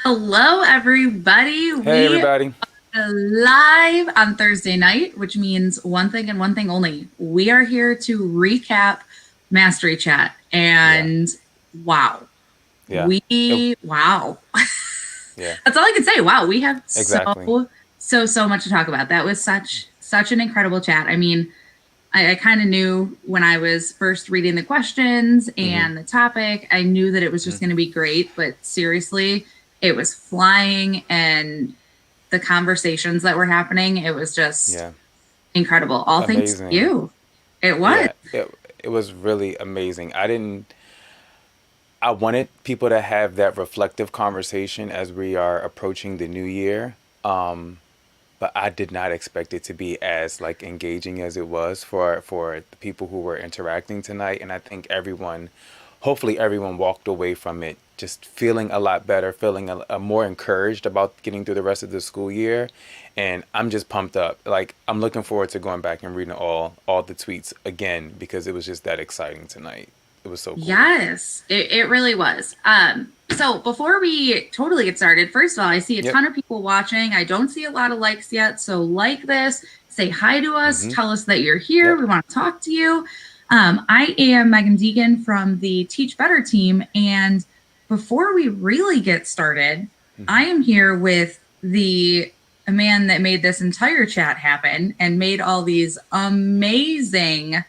Hello, everybody. Hey, We everybody. are live on Thursday night, which means one thing and one thing only. We are here to recap Mastery Chat. Yeah, And wow, yeah, it, wow. yeah, That's all I can say. Wow, we have exactly. so much to talk about. That was such an incredible chat. I mean, I kind of knew when I was first reading the questions hmm and the topic, I knew that it was hmm just going to be great. But seriously, it was flying, and the conversations that were happening, it was just Yeah, incredible. All thanks to amazing. you. It was. Yeah, it was really amazing. I wanted people to have that reflective conversation as we are approaching the new year. But I did not expect it to be as like engaging as it was for the people who were interacting tonight. And I think hopefully everyone walked away from it just feeling a lot better, feeling a more encouraged about getting through the rest of the school year. And I'm just pumped up. Like I'm looking forward to going back and reading all the tweets again because it was just that exciting tonight. It was so cool. Yes, it really was. So before we totally get started, first of all, I see a Yep. ton of people watching. I don't see a lot of likes yet. So like this, say hi to us, hmm tell us that you're here. Yep. We want to talk to you. I am Meghan Deegan from the Teach Better team. And before we really get started, hmm I am here with the a man that made this entire chat happen and made all these amazing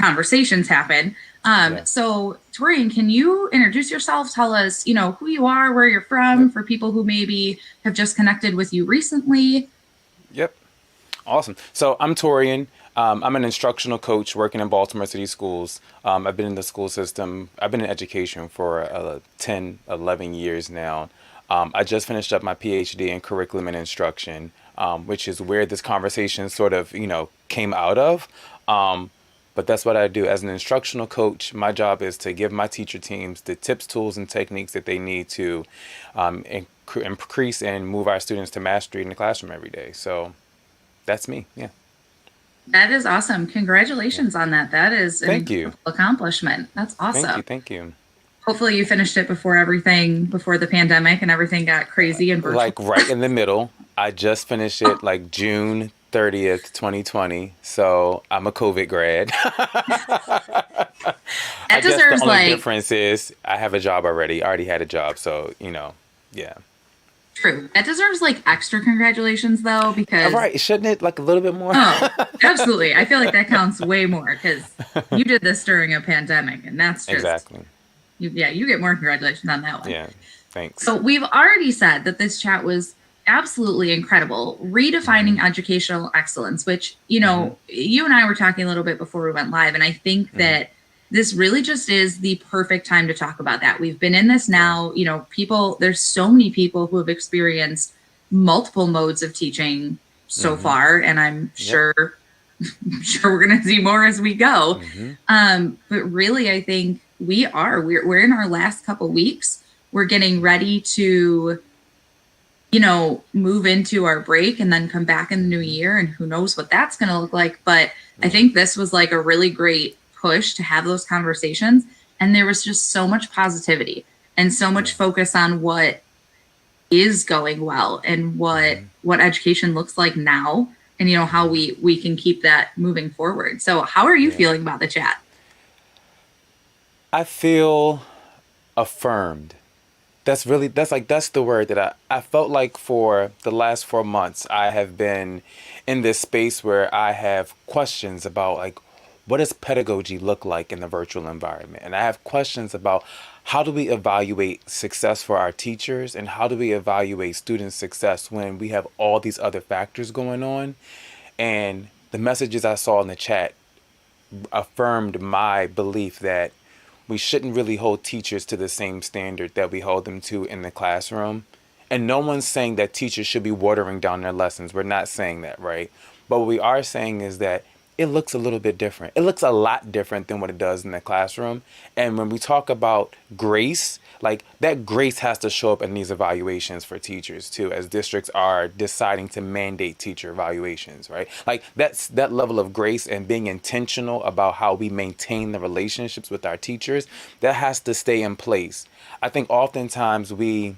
conversations happen. Yeah. So Torian, can you introduce yourself? Tell us, who you are, where you're from, Yep. for people who maybe have just connected with you recently. Yep. Awesome. So I'm Taurean. I'm an instructional coach working in Baltimore City schools. I've been in the school system. I've been in education for 10, 11 years now. I just finished up my PhD in curriculum and instruction, which is where this conversation sort of, came out of. But that's what I do as an instructional coach. My job is to give my teacher teams the tips, tools, and techniques that they need to increase and move our students to mastery in the classroom every day. So that's me. Yeah. That is awesome. Yeah. Congratulations on that. That is an Thank you. incredible accomplishment. That's Thank awesome. you. Thank you. Hopefully you finished it before the pandemic and everything got crazy and virtual. Like right in the middle. I just finished it like June 30th, 2020. So I'm a COVID grad. I That guess the deserves only like difference is I have a job already. I already had a job. So, yeah. true. That deserves like extra congratulations though, All because right. Shouldn't it like a little bit more? oh, absolutely. I feel like that counts way more because you did this during a pandemic, and that's just Exactly. yeah, you get more congratulations on that one. Yeah. Thanks. So we've already said that this chat was absolutely incredible, hmm redefining educational excellence, which, hmm you and I were talking a little bit before we went live, and I think hmm that this really just is the perfect time to talk about that. We've been in this Yeah. now, there's so many people who have experienced multiple modes of teaching so hmm far, and I'm Yep. sure we're going to see more as we go. hmm But really, I think we're in our last couple weeks. We're getting hmm ready to move into our break and then come back in the new hmm year, and who knows what that's going to look like. But I Yeah. think this was like a really great push to have those conversations. And there was just so much positivity and so much Yeah. focus on what is going well and hmm what education looks like now, and how hmm we can keep that moving forward. So how are you Yeah. feeling about the chat? I feel affirmed. That's the word that I felt like for the last 4 months I have been in this space where I have questions about like what does pedagogy look like in the virtual environment? And I have questions about how do we evaluate success for our teachers and how do we evaluate student success when we have all these other factors going on? And the messages I saw in the chat affirmed my belief that we shouldn't really hold teachers to the same standard that we hold them to in the classroom. And no one's saying that teachers should be watering down their lessons. We're not saying that, right? But what we are saying is that it looks a little bit different. It looks a lot different than what it does in the classroom. And when we talk about grace, like that grace has to show up in these evaluations for teachers too, as districts are deciding to mandate teacher evaluations, right? Like that level of grace and being intentional about how we maintain the relationships with our teachers, that has to stay in place. I think oftentimes we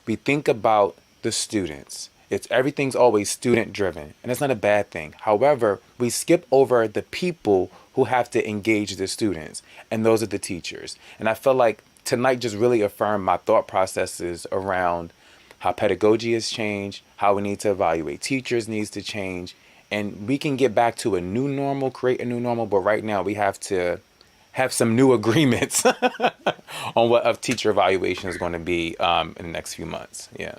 we think about the students. It's everything's always student driven, and it's not a bad thing. However, we skip over the people who have to engage the students, and those are the teachers. And I feel like tonight just really affirmed my thought processes around how pedagogy has changed, how we need to evaluate teachers needs to change, and we can get back to a new normal, create a new normal. But right now, we have to have some new agreements on what a teacher evaluation is going to be in the next few months. Yeah.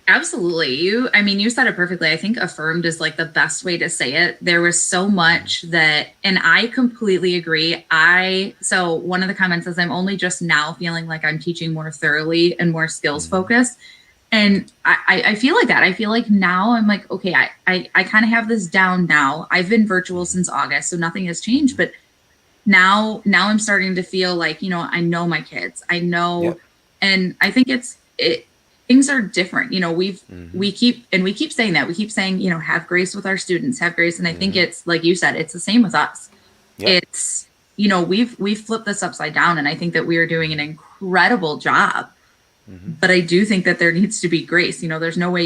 Absolutely. You said it perfectly. I think affirmed is like the best way to say it. There was so much that, and I completely agree. So one of the comments is I'm only just now feeling like I'm teaching more thoroughly and more skills focused. And I feel like that. I feel like now I'm like, okay, I kind of have this down now. I've been virtual since August, so nothing has changed. But now I'm starting to feel like, I know my kids. I know, Yep. and I think things are different. We keep saying that. We keep saying, have grace with our students, have grace. And I think it's like you said, it's the same with us. Yep. It's, we've flipped this upside down, and I think that we are doing an incredible job. But I do think that there needs to be grace. There's no way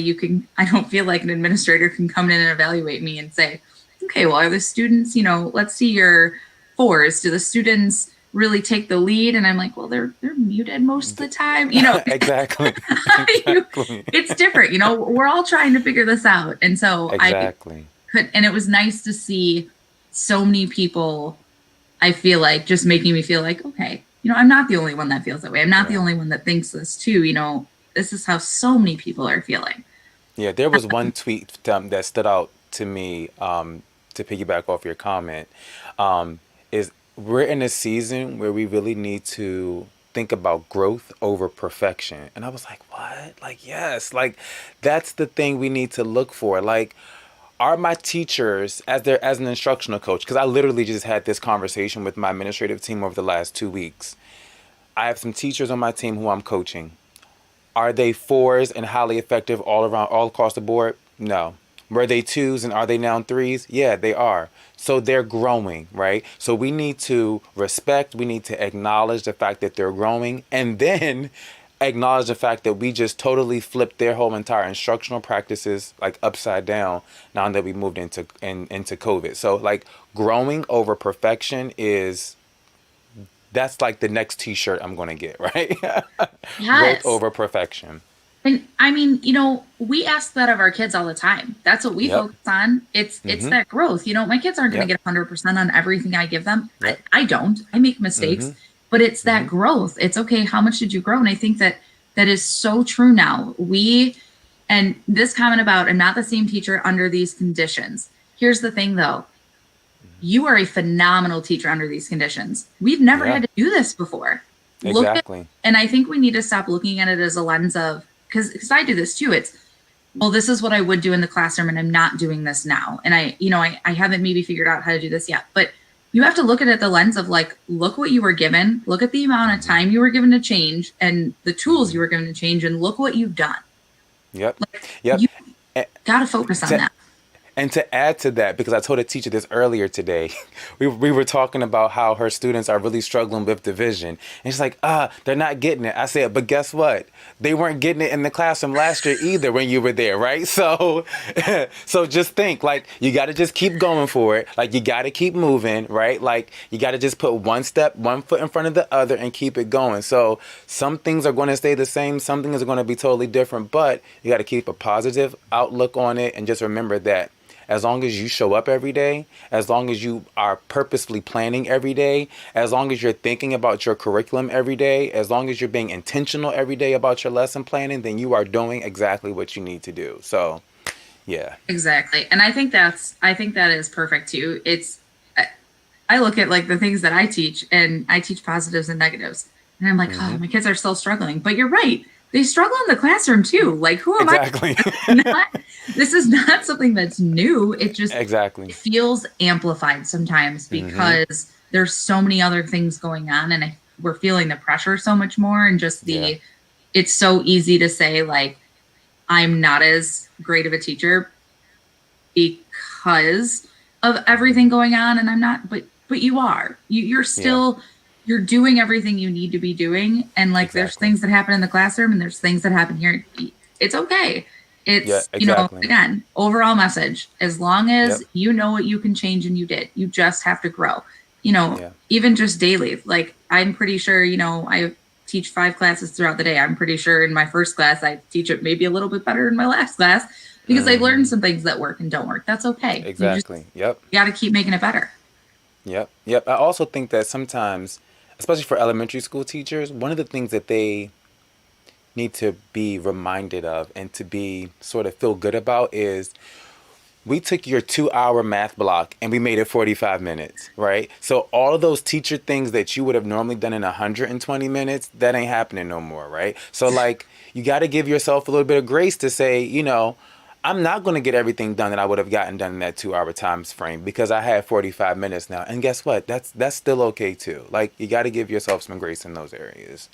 I don't feel like an administrator can come in and evaluate me and say, okay, well, are the students, let's see your fours. Do the students really take the lead? And I'm like, well, they're muted most of the time. Exactly. Exactly. It's different. We're all trying to figure this out. And so Exactly. and it was nice to see so many people, I feel like, just making me feel like, okay, I'm not the only one that feels that way. I'm not the only one that thinks this too. This is how so many people are feeling. Yeah, there was one tweet that stood out to me to piggyback off your comment. Is we're in a season where we really need to think about growth over perfection. And I was like, what? Like, yes, like that's the thing we need to look for. Like, are my teachers as an instructional coach, because I literally just had this conversation with my administrative team over the last 2 weeks. I have some teachers on my team who I'm coaching. Are they fours and highly effective all around, all across the board? No. Were they twos and are they now threes? Yeah, they are. So they're growing, right? So we need to respect, we need to acknowledge the fact that they're growing, and then acknowledge the fact that we just totally flipped their whole entire instructional practices like upside down now that we moved into COVID. So like growing over perfection that's like the next t-shirt I'm going to get, right? Yes. Growth over perfection. And we ask that of our kids all the time. That's what we Yep. focus on. It's that growth. My kids aren't going to Yep. get 100% on everything I give them. Yep. I don't. I make mistakes, but it's that growth. It's okay. How much did you grow? And I think that is so true now. And this comment about I'm not the same teacher under these conditions. Here's the thing though. You are a phenomenal teacher under these conditions. We've never Yeah. had to do this before. Exactly. And I think we need to stop looking at it as a lens of, because I do this too. It's, well, this is what I would do in the classroom and I'm not doing this now. And I haven't maybe figured out how to do this yet, but you have to look at it the lens of like, look what you were given, look at the amount of time you were given to change and the tools you were given to change, and look what you've done. Yep. Like, Yep. you A- got to focus on to- that. And to add to that, because I told a teacher this earlier today, we were talking about how her students are really struggling with division. And she's like, they're not getting it. I said, but guess what? They weren't getting it in the classroom last year either when you were there, right? So so just think, like, you got to just keep going for it. Like, you got to keep moving, right? Like, you got to just put one foot in front of the other and keep it going. So some things are going to stay the same. Some things are going to be totally different, but you got to keep a positive outlook on it and just remember that as long as you show up every day, as long as you are purposefully planning every day, as long as you're thinking about your curriculum every day, as long as you're being intentional every day about your lesson planning, then you are doing exactly what you need to do. So, yeah. Exactly. And I think that is perfect too. I look at like the things that I teach, and I teach positives and negatives. And I'm like, oh, my kids are still struggling. But you're right. They struggle in the classroom too. Like, who am Exactly. I? This is not something that's new. It just Exactly. it feels amplified sometimes because there's so many other things going on, and we're feeling the pressure so much more. And just it's so easy to say like, I'm not as great of a teacher because of everything going on, and I'm not. But you are. You're still. you're doing everything you need to be doing. And like, there's Exactly. things that happen in the classroom and there's things that happen here. It's okay. Yeah, It's, exactly. again, overall message, as long as Yep. you know what you can change and you did, you just have to grow, Yeah. even just daily. Like, I'm pretty sure, I teach 5 classes throughout the day. I'm pretty sure in my first class, I teach it maybe a little bit better in my last class because I've learned Hmm. some things that work and don't work. That's okay. Exactly. Yep. You got to keep making it better. Yep. Yep. I also think that sometimes, especially for elementary school teachers, one of the things that they need to be reminded of and to be sort of feel good about is we took your 2 hour math block and we made it 45 minutes, right? So all of those teacher things that you would have normally done in 120 minutes, that ain't happening no more, right? So like you got to give yourself a little bit of grace to say, I'm not going to get everything done that I would have gotten done in that 2 hour time frame because I had 45 minutes now. And guess what? That's still okay too. Like you got to give yourself some grace in those areas.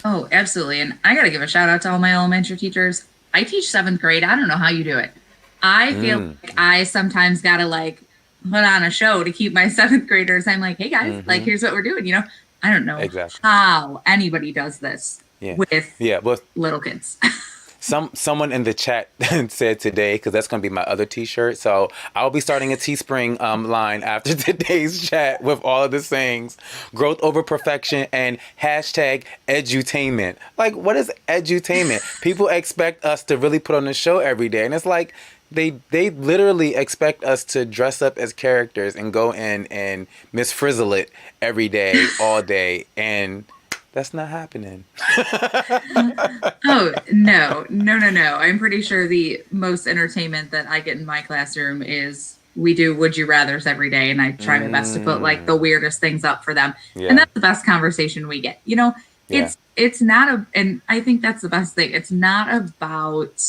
Oh, absolutely. And I got to give a shout out to all my elementary teachers. I teach 7th grade. I don't know how you do it. I feel Mm. like I sometimes got to like put on a show to keep my 7th graders. I'm like, hey guys, like, Mhm. here's what we're doing. I don't know Exactly. how anybody does this Yeah. with Yeah, well, little kids. someone in the chat said today because that's going to be my other T-shirt. So I'll be starting a Teespring line after today's chat with all of the sayings: growth over perfection and hashtag edutainment. Like, what is edutainment? People expect us to really put on the show every day, and it's like they literally expect us to dress up as characters and go in and Miss Frizzle it every day, all day, and that's not happening. Oh, no, no, no, no. I'm pretty sure the most entertainment that I get in my classroom is we do would you rathers every day. And I try my best to put like the Mm, weirdest things up for them. And yeah. that's the best conversation we get. Yeah. It's not and I think that's the best thing. It's not about,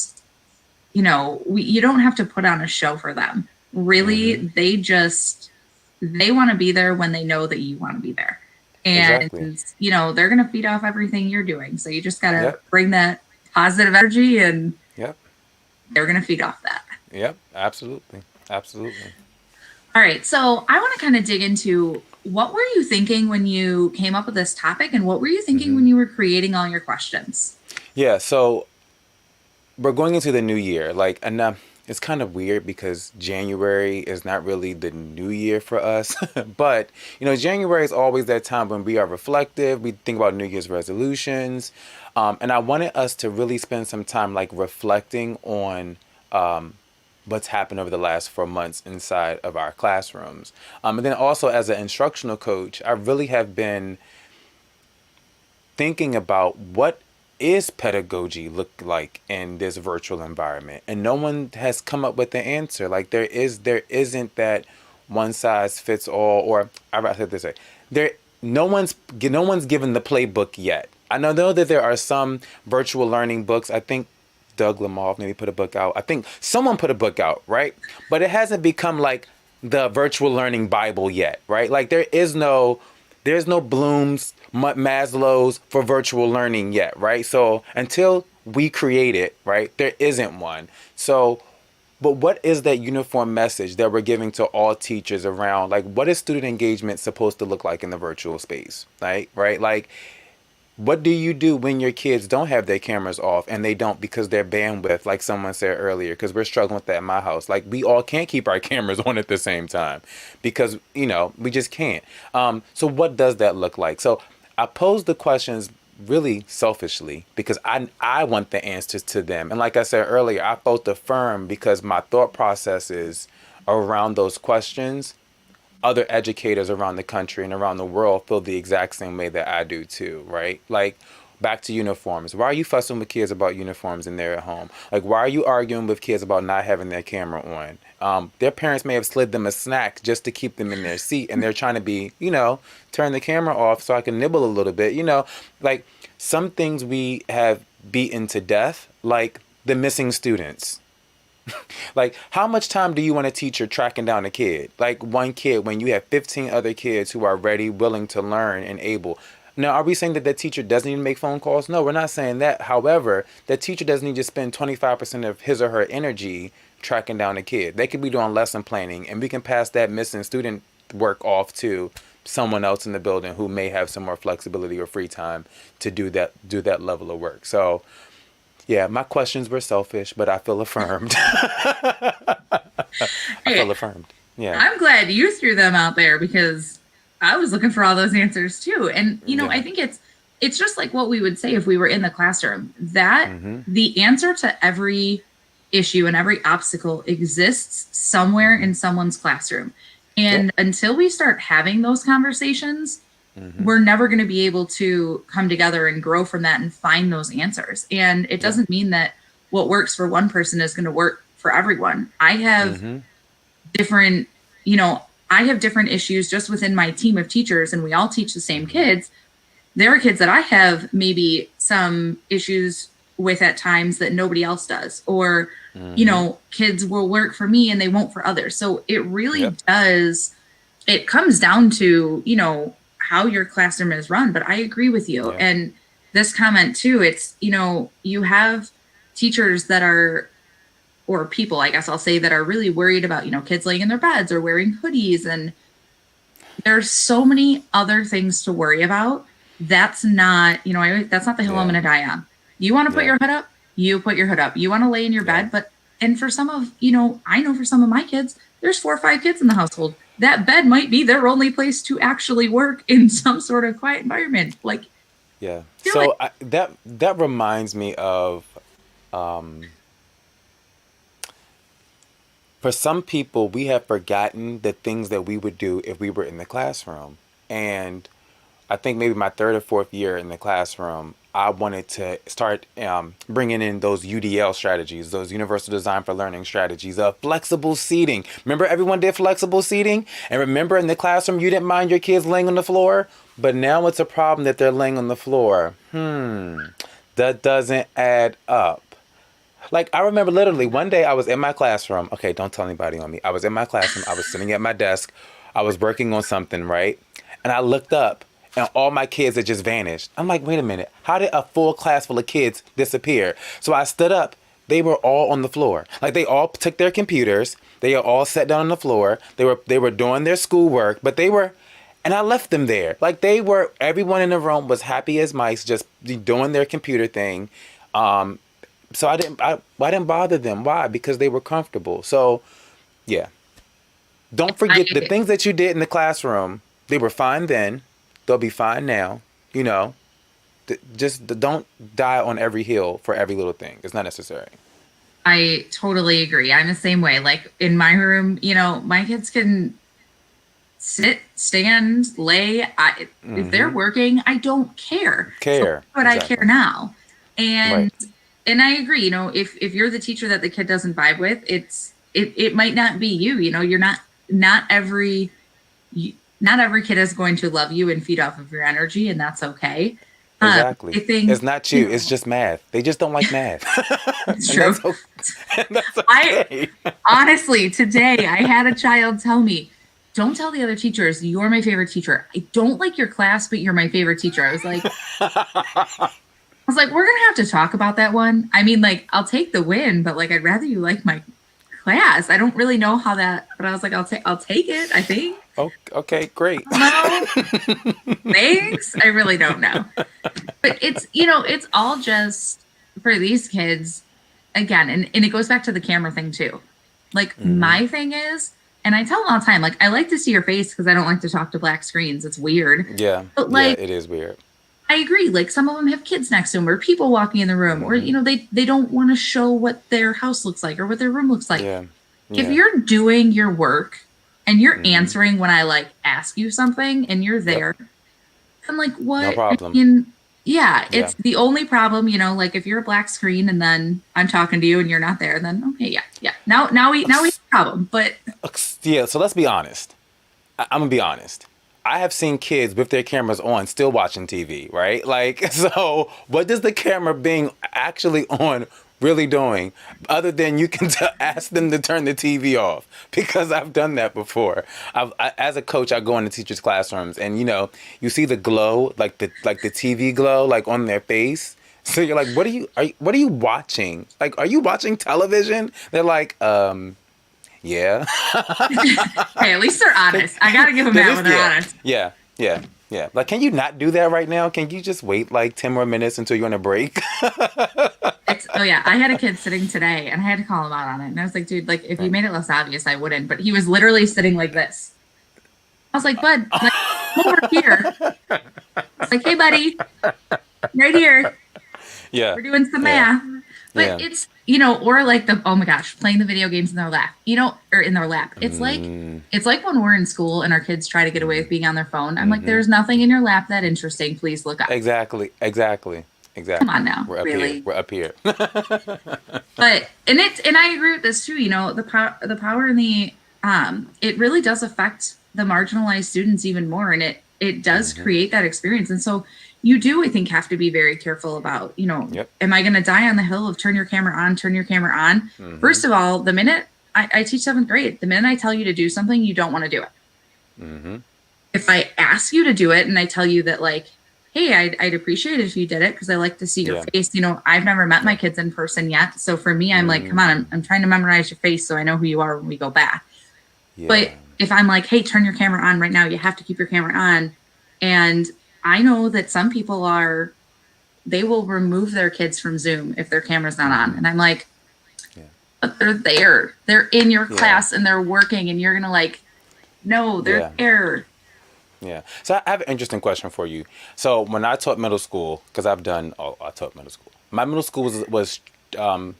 you don't have to put on a show for them. Really, Hmm. they want to be there when they know that you want to be there. And, Exactly. they're going to feed off everything you're doing. So you just got to Yep. bring that positive energy and Yep. they're going to feed off that. Yep. Absolutely. Absolutely. All right. So I want to kind of dig into what were you thinking when you came up with this topic and what were you thinking Hmm. when you were creating all your questions? Yeah. So we're going into the new year. Like, and it's kind of weird because January is not really the new year for us. But, January is always that time when we are reflective. We think about New Year's resolutions. And I wanted us to really spend some time like reflecting on what's happened over the last 4 months inside of our classrooms. And then also as an instructional coach, I really have been thinking about what is pedagogy look like in this virtual environment, and no one has come up with the answer. Like there isn't that one size fits all, or I said this way, there no one's given the playbook yet. I know that there are some virtual learning books. I think Doug Lamov maybe put a book out. I think someone put a book out, right? But it hasn't become like the virtual learning Bible yet, right? Like there's no Bloom's, Maslow's for virtual learning yet, right? So until we create it, right, there isn't one. So, but what is that uniform message that we're giving to all teachers around? Like, what is student engagement supposed to look like in the virtual space, right? Right? Like, what do you do when your kids don't have their cameras off and they don't because their bandwidth, like someone said earlier, because we're struggling with that in my house. Like we all can't keep our cameras on at the same time because, we just can't. So what does that look like? So I pose the questions really selfishly because I want the answers to them. And like I said earlier, I both affirm because my thought processes around those questions, other educators around the country and around the world feel the exact same way that I do too, right? Like back to uniforms. Why are you fussing with kids about uniforms in their home? Like why are you arguing with kids about not having their camera on? Their parents may have slid them a snack just to keep them in their seat and they're trying to be, turn the camera off so I can nibble a little bit, like some things we have beaten to death, like the missing students. Like, how much time do you want a teacher tracking down a kid? Like, one kid when you have 15 other kids who are ready, willing to learn, and able. Now, are we saying that the teacher doesn't need to make phone calls? No, we're not saying that. However, the teacher doesn't need to spend 25% of his or her energy tracking down a kid. They could be doing lesson planning, and we can pass that missing student work off to someone else in the building who may have some more flexibility or free time to do that level of work. So yeah, my questions were selfish, but I feel affirmed. I feel Hey, affirmed. Yeah. I'm glad you threw them out there because I was looking for all those answers too. And Yeah. I think it's just like what we would say if we were in the classroom, that Mm-hmm. the answer to every issue and every obstacle exists somewhere Mm-hmm. in someone's classroom. Yep. And until we start having those conversations, Mm-hmm. we're never going to be able to come together and grow from that and find those answers. And it Yeah. doesn't mean that what works for one person is going to work for everyone. I have Mm-hmm. different, I have different issues just within my team of teachers, and we all teach the same Mm-hmm. kids. There are kids that I have maybe some issues with at times that nobody else does, or, Mm-hmm. kids will work for me and they won't for others. So it really Yep. does, it comes down to, how your classroom is run. But I agree with you. Yep. And this comment too, it's, you have teachers that are, or people, I guess I'll say, that are really worried about, kids laying in their beds or wearing hoodies. And there's so many other things to worry about. That's not, that's not the hill I'm Yeah. going to die on. You want to put Yeah. your hood up, you put your hood up. You want to lay in your Yeah. bed, and for some of, I know for some of my kids, there's 4 or 5 kids in the household. That bed might be their only place to actually work in some sort of quiet environment. Like, Yeah. do it. So that reminds me of, um, for some people, we have forgotten the things that we would do if we were in the classroom. And I think maybe my third or fourth year in the classroom, I wanted to start bringing in those UDL strategies, those Universal Design for Learning strategies of flexible seating. Remember, everyone did flexible seating? And remember, in the classroom, you didn't mind your kids laying on the floor? But now it's a problem that they're laying on the floor. That doesn't add up. Like, I remember literally one day I was in my classroom. Okay, don't tell anybody on me. I was in my classroom. I was sitting at my desk. I was working on something, right? And I looked up and all my kids had just vanished. I'm like, wait a minute. How did a full class full of kids disappear? So I stood up. They were all on the floor. Like, they all took their computers. They all sat down on the floor. They were doing their schoolwork, but they were, and I left them there. Like, everyone in the room was happy as mice, just doing their computer thing. So I didn't bother them. Why? Because they were comfortable. So yeah, don't forget the I, things that you did in the classroom. They were fine then. They'll be fine now. You know, just don't die on every hill for every little thing. It's not necessary. I totally agree. I'm the same way. Like in my room, my kids can sit, stand, lay. If they're Mm-hmm. working, I don't care. So Care. but I care Exactly. now. And Right. I agree, if you're the teacher that the kid doesn't vibe with, it might not be you. You're not every not every kid is going to love you and feed off of your energy, and that's okay. I Exactly. think, It's not you. It's just math. They just don't like math, it's and true. and that's I okay. honestly, today I had a child tell me, "Don't tell the other teachers you're my favorite teacher. I don't like your class, but you're my favorite teacher." I was like, we're gonna have to talk about that one. I mean, like, I'll take the win, but like, I'd rather you like my class. I don't really know how that, but I was like, I'll take it. I think. Okay, great. No, thanks. I really don't know, but it's all just for these kids again, and it goes back to the camera thing too. Like Hmm. my thing is, and I tell them all the time, like I like to see your face because I don't like to talk to black screens. It's weird, Yeah, but yeah, like it is weird. I agree. Like some of them have kids next to them or people walking in the room or, Hmm. they don't want to show what their house looks like or what their room looks like. Yeah, If yeah. you're doing your work and you're Hmm. answering when I like ask you something and you're Yep. there, I'm like, No what? I problem. mean, yeah, Yeah. it's the only problem, like if you're a black screen and then I'm talking to you and you're not there, then okay, yeah, yeah. Now we have a problem. But Yeah, so let's be honest. I'm gonna be honest. I have seen kids with their cameras on still watching TV, right? Like, so what does the camera being actually on really doing other than you can ask them to turn the TV off? Because I've done that before. As a coach, I go into teachers' classrooms and you see the glow, like the TV glow, like on their face. So you're like, what are you watching? Like, are you watching television? They're like, Yeah. Hey, at least they're honest. I gotta give them This that is, when they're yeah, honest. yeah, yeah, yeah. Like, can you not do that right now? Can you just wait like 10 more minutes until you're on a break? It's oh yeah, I had a kid sitting today and I had to call him out on it. And I was like, dude, like if you Right. made it less obvious, I wouldn't. But he was literally sitting like this. I was like, bud, like come over here. It's like, hey buddy, right here. Yeah. We're doing some Yeah. math. But Yeah. it's, or like the oh my gosh, playing the video games in their lap, or in their lap. Mm, It's like when we're in school and our kids try to get away mm-hmm, with being on their phone. I'm like, mm-hmm. there's nothing in your lap that interesting. Please look up. Exactly. Exactly. Come on Exactly. now, We're up here. really. We're up here. But and I agree with this too. The power in the it really does affect the marginalized students even more, and it does Hmm. create that experience. And so you do, I think, have to be very careful about, Yep. am I going to die on the hill of turn your camera on, turn your camera on? Hmm. First of all, the minute I teach seventh grade, the minute I tell you to do something, you don't want to do it. Hmm. If I ask you to do it and I tell you that, like, hey, I'd appreciate it if you did it because I like to see your Yeah. face. I've never met my Yeah. kids in person yet. So for me, I'm like, come on, I'm, Mm, I'm trying to memorize your face so I know who you are when we go back. But yeah. if I'm like, hey, turn your camera on right now, you have to keep your camera on. And I know that some people they will remove their kids from Zoom if their camera's not on. Hmm. And I'm like, Yeah. but they're there. They're in your Yeah. class and they're working and you're going to like, no, they're Yeah. there. Yeah. So I have an interesting question for you. So when I taught middle school, because I taught middle school. My middle school was um,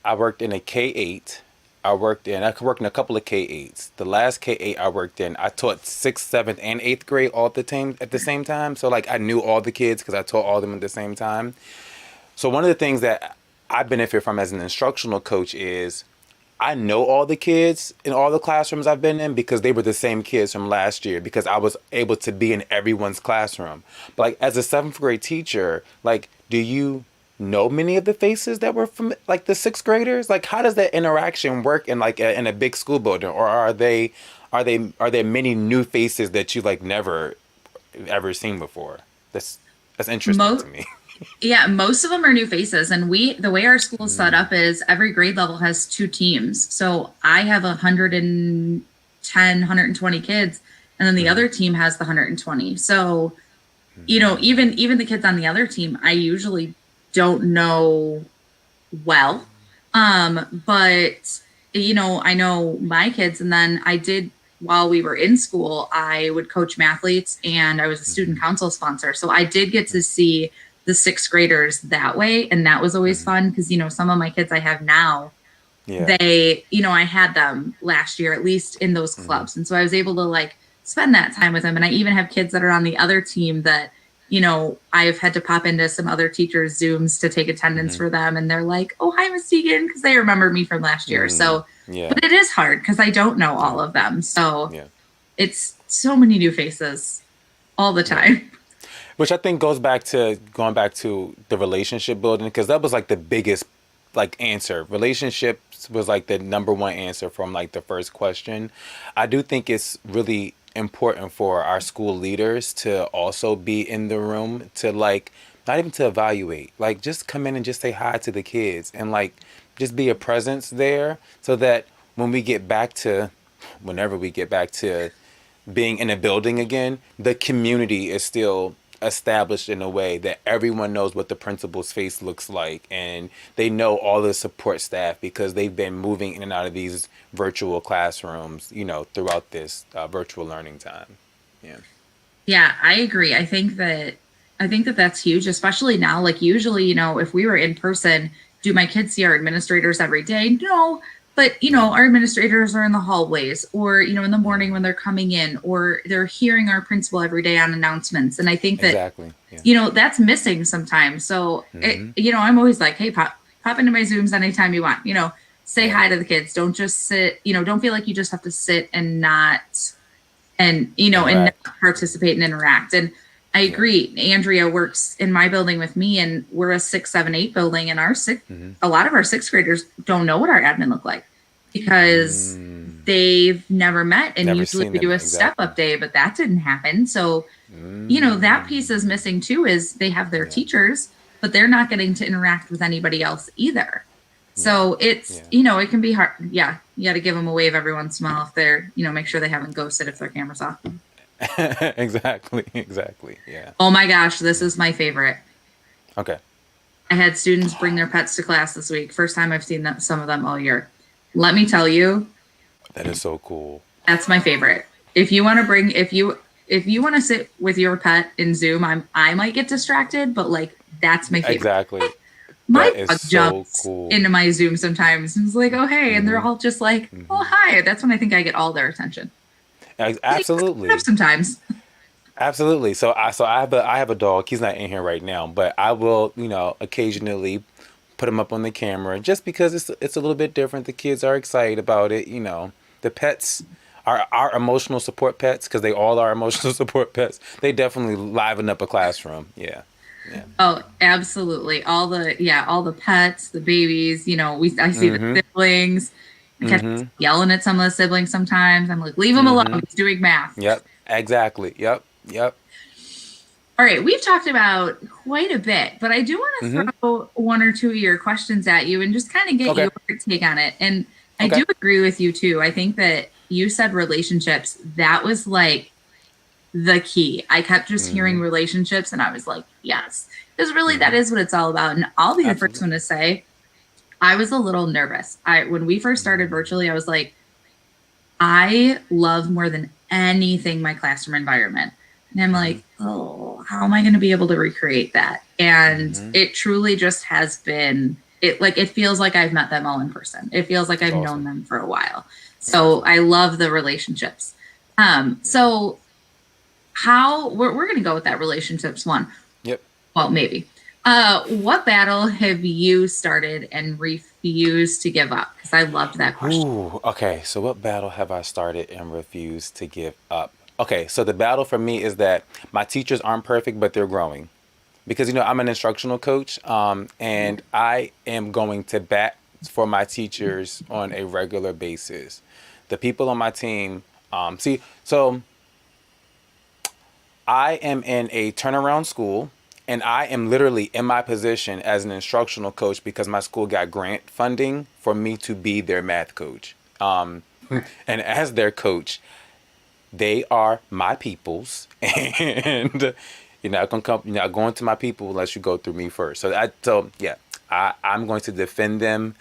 I worked in a K-8. I worked in a couple of K-8s. The last K-8 I worked in, I taught sixth, seventh, and eighth grade all at the same time. So like I knew all the kids because I taught all of them at the same time. So one of the things that I benefit from as an instructional coach is I know all the kids in all the classrooms I've been in because they were the same kids from last year because I was able to be in everyone's classroom. But like as a seventh grade teacher, like do you know many of the faces that were from like the sixth graders? Like how does that interaction work in like in a big school building, or are there many new faces that you like never ever seen before? That's interesting to Most me. Yeah, most of them are new faces. And the way our school is set Mm, up is every grade level has two teams. So I have 110, 120 kids, and then the mm, other team has the 120. So, mm, even the kids on the other team, I usually don't know well. But I know my kids, and then I did while we were in school, I would coach mathletes and I was a student mm, council sponsor. So I did get to see the sixth graders that way. And that was always mm. fun because, some of my kids I have now, Yeah. I had them last year, at least in those Mm-hmm. clubs. And so I was able to like spend that time with them. And I even have kids that are on the other team that, I've had to pop into some other teachers' Zooms to take attendance Mm-hmm. for them. And they're like, oh, hi, Miss Deegan, because they remember me from last year. Mm, So, yeah. but it is hard because I don't know Yeah. all of them. So Yeah. it's so many new faces all the Yeah. time. Which I think going back to the relationship building because that was like the biggest like answer. Relationships was like the number one answer from like the first question. I do think it's really important for our school leaders to also be in the room to like not even to evaluate, like just come in and just say hi to the kids and like just be a presence there so that when we get back to whenever we get back to being in a building again, the community is still established in a way that everyone knows what the principal's face looks like and they know all the support staff because they've been moving in and out of these virtual classrooms, throughout this virtual learning time. Yeah. Yeah, I agree. I think that that's huge, especially now. Like usually, if we were in person, do my kids see our administrators every day? No. But Yeah. our administrators are in the hallways or, in the morning when Hmm. they're coming in, or they're hearing our principal every day on announcements. And I think that, Exactly. Yeah. that's missing sometimes. So Hmm. I'm always like, hey, pop into my Zooms anytime you want, say Yeah. hi to the kids. Don't just sit, don't feel like you just have to sit and not Interact. participate and interact. And I Yeah. agree. Andrea works in my building with me, and we're a 6, 7, 8 building, and Hmm. a lot of our sixth graders don't know what our admin look like because Mm. they've never met. And Never usually seen we do them a step exactly. up day, but that didn't happen. So, that piece is Mm. missing too, is they have their Yeah. teachers, but they're not getting to interact with anybody else either. Yeah. So it's, Yeah. it can be hard. Yeah. You got to give them a wave every once in a while if they're, make sure they haven't ghosted if their camera's off. Exactly. Exactly. Yeah. Oh my gosh, this Yeah. is my favorite. Okay. I had students bring their pets to class this week. First time I've seen some of them all year. Let me tell you, That is so cool. that's my favorite. If you want to bring, if you want to sit with your pet in Zoom, I might get distracted, but like that's my favorite. Exactly. My That is dog so jumps cool. into my Zoom sometimes and is like, oh hey, and they're Hmm. all just like, oh Hmm. hi. That's when I think I get all their attention. It up Absolutely. sometimes. Absolutely. So I have a dog. He's not in here right now, but I will, occasionally put him up on the camera just because it's a little bit different. The kids are excited about it. The pets are our emotional support pets because they all are emotional support pets. They definitely liven up a classroom. Yeah. Yeah. Oh, absolutely. All the pets, the babies, I see the Mm-hmm. siblings. I catch Mm-hmm. myself yelling at some of the siblings sometimes. I'm like, leave him alone. Mm-hmm. He's doing math. Yep. Exactly. Yep. Yep. All right, we've talked about quite a bit, but I do want to Mm-hmm. throw one or two of your questions at you and just kind of get Okay. your take on it. And I Okay. do agree with you too. I think that you said relationships, that was like the key. I kept just hearing Mm-hmm. relationships and I was like, yes, because really that Mm-hmm. is what it's all about. And I'll be the first one Absolutely. to say, I was a little nervous. When we first started Mm-hmm. virtually, I was like, I love more than anything my classroom environment. And I'm Mm-hmm. like, oh, how am I going to be able to recreate that? And Mm-hmm. it truly just has been it feels like I've met them all in person. It feels like That's I've known awesome. them for a while. That's So awesome. I love the relationships. Yeah. So how we're going to go with that relationships one. Yep. Well, maybe. What battle have you started and refused to give up? Because I loved that question. Ooh, okay. So what battle have I started and refused to give up? Okay, so the battle for me is that my teachers aren't perfect, but they're growing. Because I'm an instructional coach, and I am going to bat for my teachers on a regular basis. The people on my team, so I am in a turnaround school, and I am literally in my position as an instructional coach because my school got grant funding for me to be their math coach. And as their coach, they are my peoples, and you're not going to my people unless you go through me first. So yeah, I'm going to defend them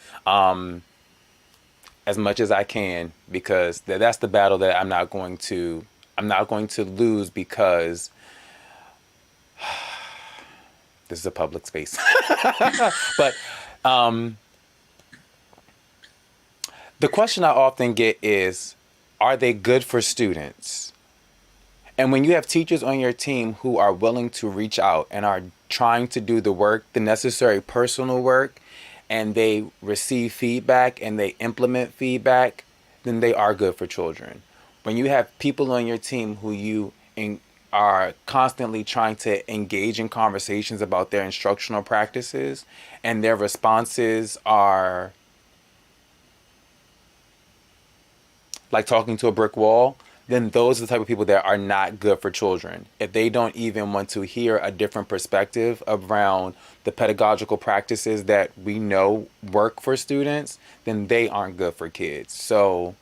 as much as I can because that's the battle that I'm not going to lose because this is a public space. But the question I often get is, are they good for students? And when you have teachers on your team who are willing to reach out and are trying to do the work, the necessary personal work, and they receive feedback and they implement feedback, then they are good for children. When you have people on your team who are constantly trying to engage in conversations about their instructional practices and their responses are like talking to a brick wall, then those are the type of people that are not good for children. If they don't even want to hear a different perspective around the pedagogical practices that we know work for students, then they aren't good for kids. So,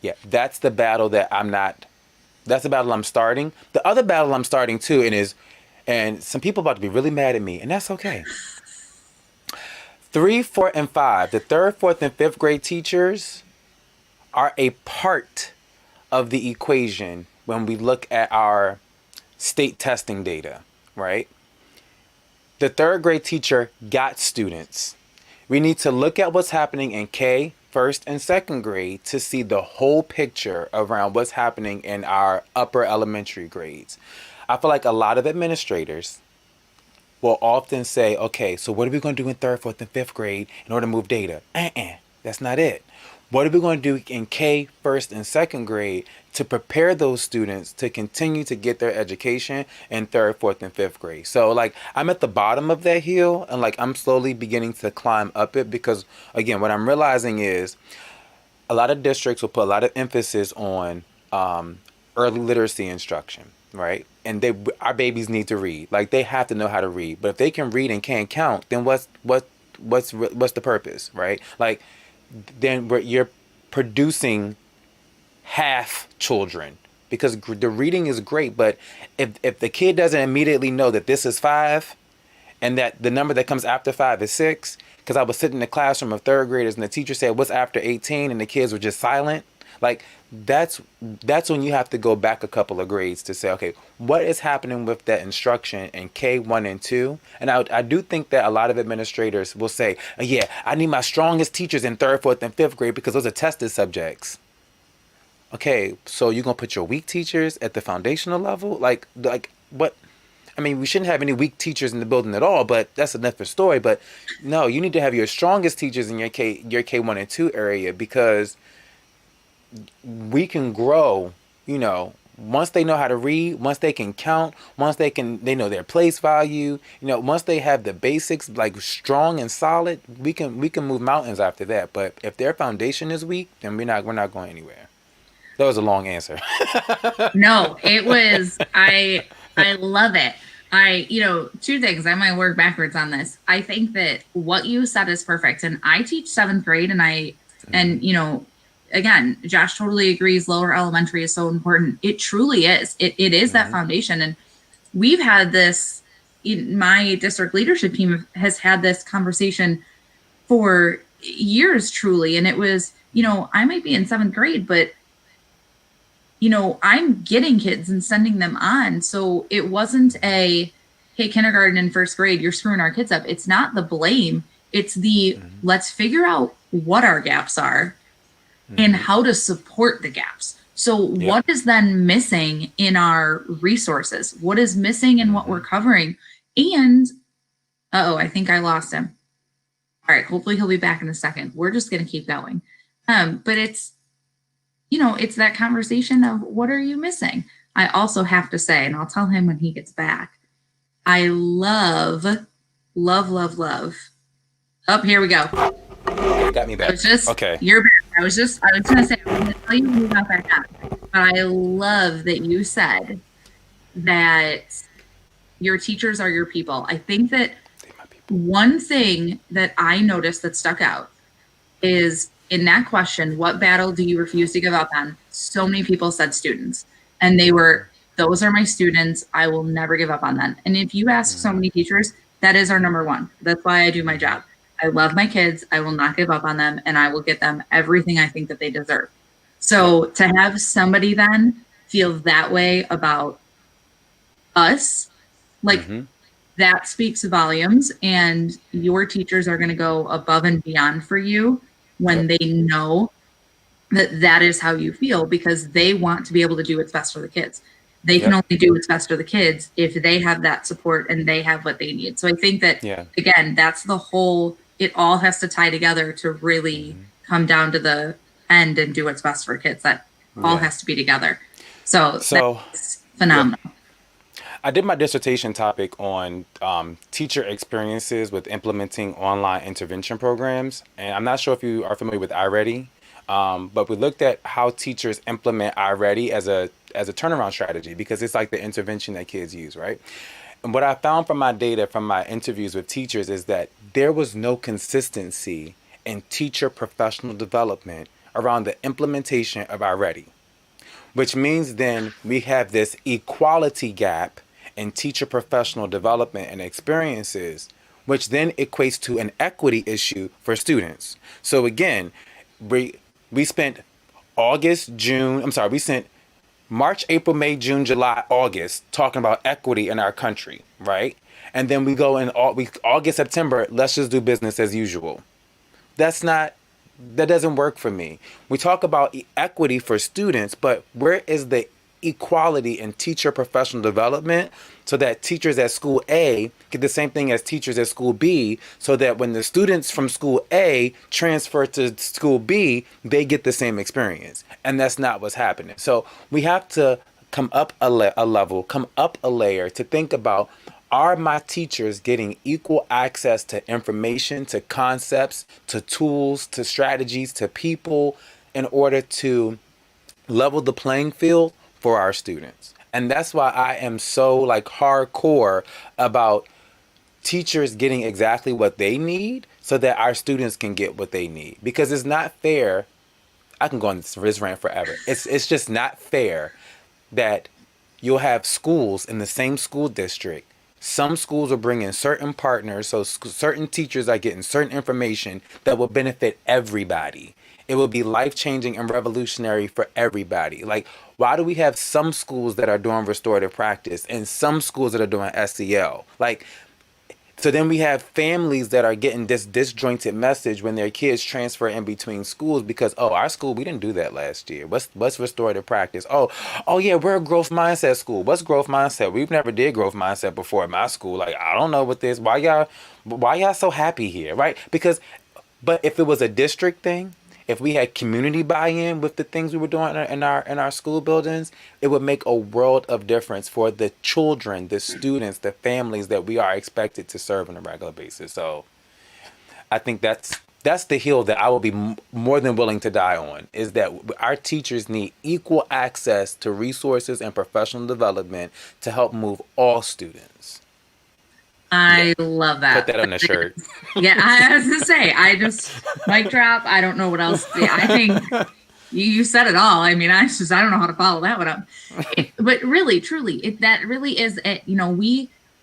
yeah, that's the battle I'm starting. The other battle I'm starting too, and some people about to be really mad at me, and that's okay. Three, four, and five, the third, fourth, and fifth grade teachers are a part of the equation when we look at our state testing data, right? The third grade teacher got students. We need to look at what's happening in K, first and second grade to see the whole picture around what's happening in our upper elementary grades. I feel like a lot of administrators will often say, okay, so what are we going to do in third, fourth, and fifth grade in order to move data? That's not it. What are we going to do in K, first, and second grade to prepare those students to continue to get their education in third, fourth, and fifth grade? So, like, I'm at the bottom of that hill and, like, I'm slowly beginning to climb up it because, again, what I'm realizing is a lot of districts will put a lot of emphasis on early literacy instruction, right? And our babies need to read. Like they have to know how to read. But if they can read and can't count, then what's the purpose, right? Like, then you're producing half children, because the reading is great, but if the kid doesn't immediately know that this is five, and that the number that comes after five is six, because I was sitting in the classroom of third graders and the teacher said, "What's after 18?" and the kids were just silent. Like, that's when you have to go back a couple of grades to say, okay, what is happening with that instruction in K1 and 2? And I do think that a lot of administrators will say, yeah, I need my strongest teachers in third, fourth, and fifth grade because those are tested subjects. Okay, so you're gonna put your weak teachers at the foundational level? Like what? I mean, we shouldn't have any weak teachers in the building at all, but that's a different story. But no, you need to have your strongest teachers in your K1 and 2 area, because we can grow, once they know how to read, once they can count, they know their place value, once they have the basics like strong and solid, we can move mountains after that. But if their foundation is weak, then we're not going anywhere. That was a long answer. No, it was, I love it. Two things. I might work backwards on this. I think that what you said is perfect. And I teach seventh grade, and again, Josh totally agrees. Lower elementary is so important. It truly is. It is that foundation. And we've had this, my district leadership team has had this conversation for years, truly. And it was, I might be in seventh grade, but I'm getting kids and sending them on. So it wasn't hey, kindergarten and first grade, you're screwing our kids up. It's not the blame. It's let's figure out what our gaps are and how to support the gaps. So what is then missing in our resources? What is missing in what we're covering? And, I think I lost him. All right, hopefully he'll be back in a second. We're just going to keep going. But it's that conversation of what are you missing? I also have to say, and I'll tell him when he gets back, I love, love, love, love. Oh, here we go. Got me back. Okay. You're back. I was going to say, I'm going to tell you when you got back on. But I love that you said that your teachers are your people. I think that one thing that I noticed that stuck out is in that question, what battle do you refuse to give up on? So many people said students, and those are my students. I will never give up on them. And if you ask so many teachers, that is our number one. That's why I do my job. I love my kids. I will not give up on them, and I will get them everything I think that they deserve. So to have somebody then feel that way about us, that speaks volumes, and your teachers are going to go above and beyond for you when they know that is how you feel, because they want to be able to do what's best for the kids. They can only do what's best for the kids if they have that support and they have what they need. So I think that, again, that's the whole, it all has to tie together to really come down to the end and do what's best for kids. That all has to be together. So that's phenomenal. Yeah. I did my dissertation topic on teacher experiences with implementing online intervention programs. And I'm not sure if you are familiar with iReady, but we looked at how teachers implement iReady as a turnaround strategy, because it's like the intervention that kids use, right? And what I found from my data, from my interviews with teachers, is that there was no consistency in teacher professional development around the implementation of iReady, which means then we have this equality gap in teacher professional development and experiences, which then equates to an equity issue for students. So again, we spent we spent March, April, May, June, July, August talking about equity in our country, right? And then we go in August, September, let's just do business as usual. That doesn't work for me. We talk about equity for students, but where is the equality in teacher professional development so that teachers at school A get the same thing as teachers at school B, so that when the students from school A transfer to school B, they get the same experience? And that's not what's happening. So we have to come up a level, come up a layer to think about, are my teachers getting equal access to information, to concepts, to tools, to strategies, to people, in order to level the playing field for our students? And that's why I am so hardcore about teachers getting exactly what they need so that our students can get what they need. Because it's not fair. I can go on this rant forever. It's just not fair that you'll have schools in the same school district. Some schools are bringing certain partners, so certain teachers are getting certain information that will benefit everybody. It will be life changing and revolutionary for everybody. Like, why do we have some schools that are doing restorative practice and some schools that are doing SEL? Like, so then we have families that are getting this disjointed message when their kids transfer in between schools because, oh, our school, we didn't do that last year. What's restorative practice? Oh yeah, we're a growth mindset school. What's growth mindset? We've never did growth mindset before at my school. Like, I don't know what this. Why y'all so happy here, right? Because, but if it was a district thing, if we had community buy-in with the things we were doing in our school buildings, it would make a world of difference for the children, the students, the families that we are expected to serve on a regular basis. So I think that's the hill that I will be more than willing to die on, is that our teachers need equal access to resources and professional development to help move all students. Yeah. I love Put that. that on the shirt. Yeah, I was gonna say, I just mic drop. I don't know what else. I think you said it all. I mean, I don't know how to follow that one up. But really, truly, that really is it.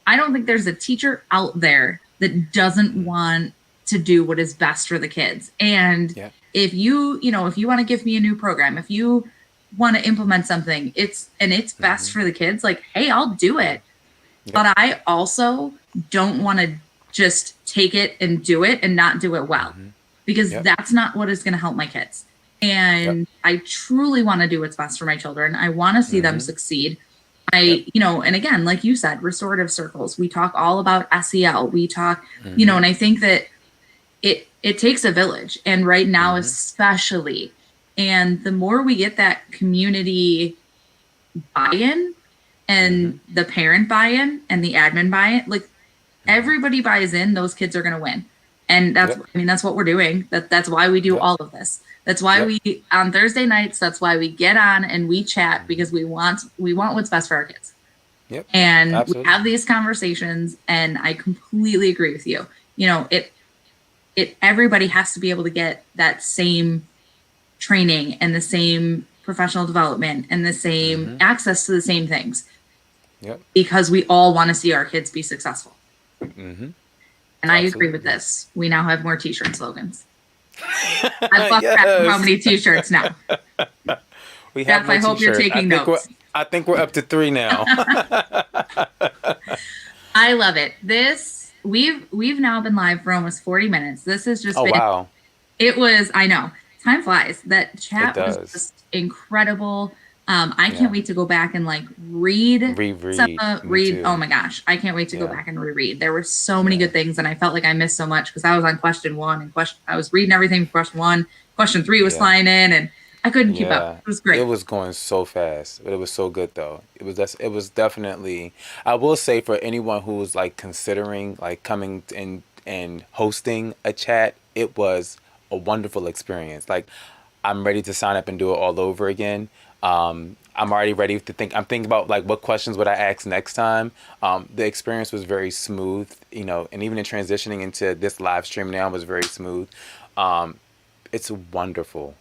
I don't think there's a teacher out there that doesn't want to do what is best for the kids. And Yeah. if if you want to give me a new program, if you want to implement something, it's best for the kids. Like, hey, I'll do it. Yep. But I also don't want to just take it and do it and not do it well, because Yep. that's not what is going to help my kids. And I truly want to do what's best for my children. I want to see them succeed. And again, like you said, restorative circles, we talk all about SEL. We talk, and I think that it takes a village, and right now especially. And the more we get that community buy-in and the parent buy-in and the admin buy-in, like everybody buys in, those kids are going to win. And that's what we're doing. That's why we do all of this. That's why we, on Thursday nights, that's why we get on and we chat, because we want what's best for our kids. Yep. And Absolutely. we have these conversations, and I completely agree with you. Everybody has to be able to get that same training and the same professional development and the same access to the same things. Yep. Because we all want to see our kids be successful. Mm-hmm. And I agree with this. We now have more t-shirt slogans. I've lost track of how many t-shirts now. We have Steph, I hope you're taking notes. I think we're up to 3 now. I love it. We've now been live for almost 40 minutes. This has just been, Wow. It was, I know, time flies. That chat It was does. just incredible. I can't wait to go back and read. Reread. Read. too. Oh my gosh. I can't wait to go Yeah. back and reread. There were so many good things, and I felt like I missed so much because I was on question 1 and I was reading everything from question 1. Question 3 was flying in, and I couldn't keep up. It was great. It was going so fast, but it was so good though. It was definitely. I will say, for anyone who's considering coming and hosting a chat, it was a wonderful experience. I'm ready to sign up and do it all over again. I'm already ready to think. I'm thinking about what questions would I ask next time. The experience was very smooth, and even in transitioning into this live stream now was very smooth. It's wonderful.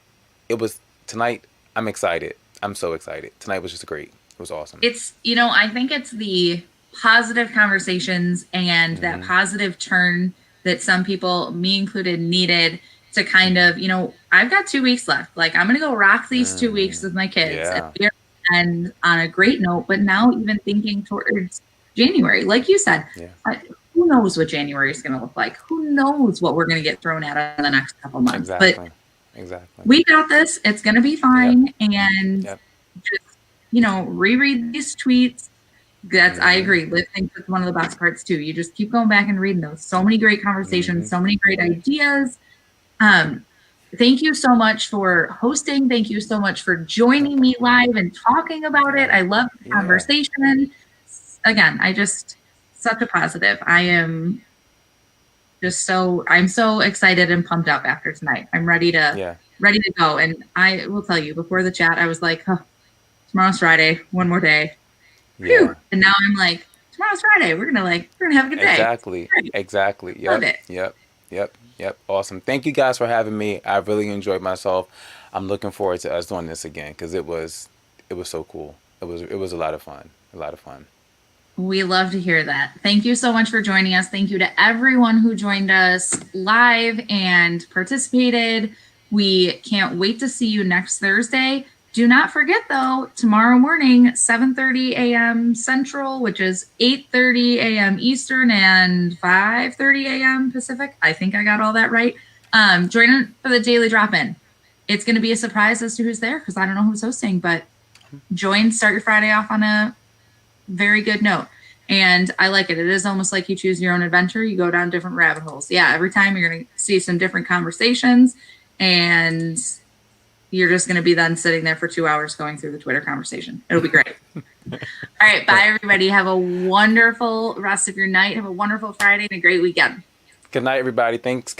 It was tonight. I'm excited. I'm so excited. Tonight was just great. It was awesome. It's, I think it's the positive conversations and that positive turn that some people, me included, needed to kind of, I've got 2 weeks left. I'm going to go rock these 2 weeks with my kids. Yeah. And on a great note, but now even thinking towards January, like you said, who knows what January is going to look like? Who knows what we're going to get thrown at us in the next couple months? Exactly. But we got this. It's going to be fine. And just, reread these tweets. I agree. Listening is one of the best parts too. You just keep going back and reading those. So many great conversations, so many great ideas. Thank you so much for hosting. Thank you so much for joining me live and talking about it. I love the conversation. Again, such a positive. I'm so excited and pumped up after tonight. I'm ready to go. And I will tell you, before the chat, I was like, tomorrow's Friday, one more day. Yeah. And now I'm like, tomorrow's Friday. We're gonna have a good day. Exactly. Great. Exactly. Love Yep. it. Yep. Yep. Yep. Awesome. Thank you guys for having me. I really enjoyed myself. I'm looking forward to us doing this again because it was so cool. It was a lot of fun. A lot of fun. We love to hear that. Thank you so much for joining us. Thank you to everyone who joined us live and participated. We can't wait to see you next Thursday. Do not forget though, tomorrow morning, 7:30 a.m. Central, which is 8:30 a.m. Eastern and 5:30 a.m. Pacific. I think I got all that right. Join in for the daily drop-in. It's going to be a surprise as to who's there because I don't know who's hosting, but join, start your Friday off on a very good note. And I like it. It is almost like you choose your own adventure. You go down different rabbit holes. Yeah, every time you're going to see some different conversations, and you're just going to be then sitting there for 2 hours going through the Twitter conversation. It'll be great. All right. Bye, everybody. Have a wonderful rest of your night. Have a wonderful Friday and a great weekend. Good night, everybody. Thanks.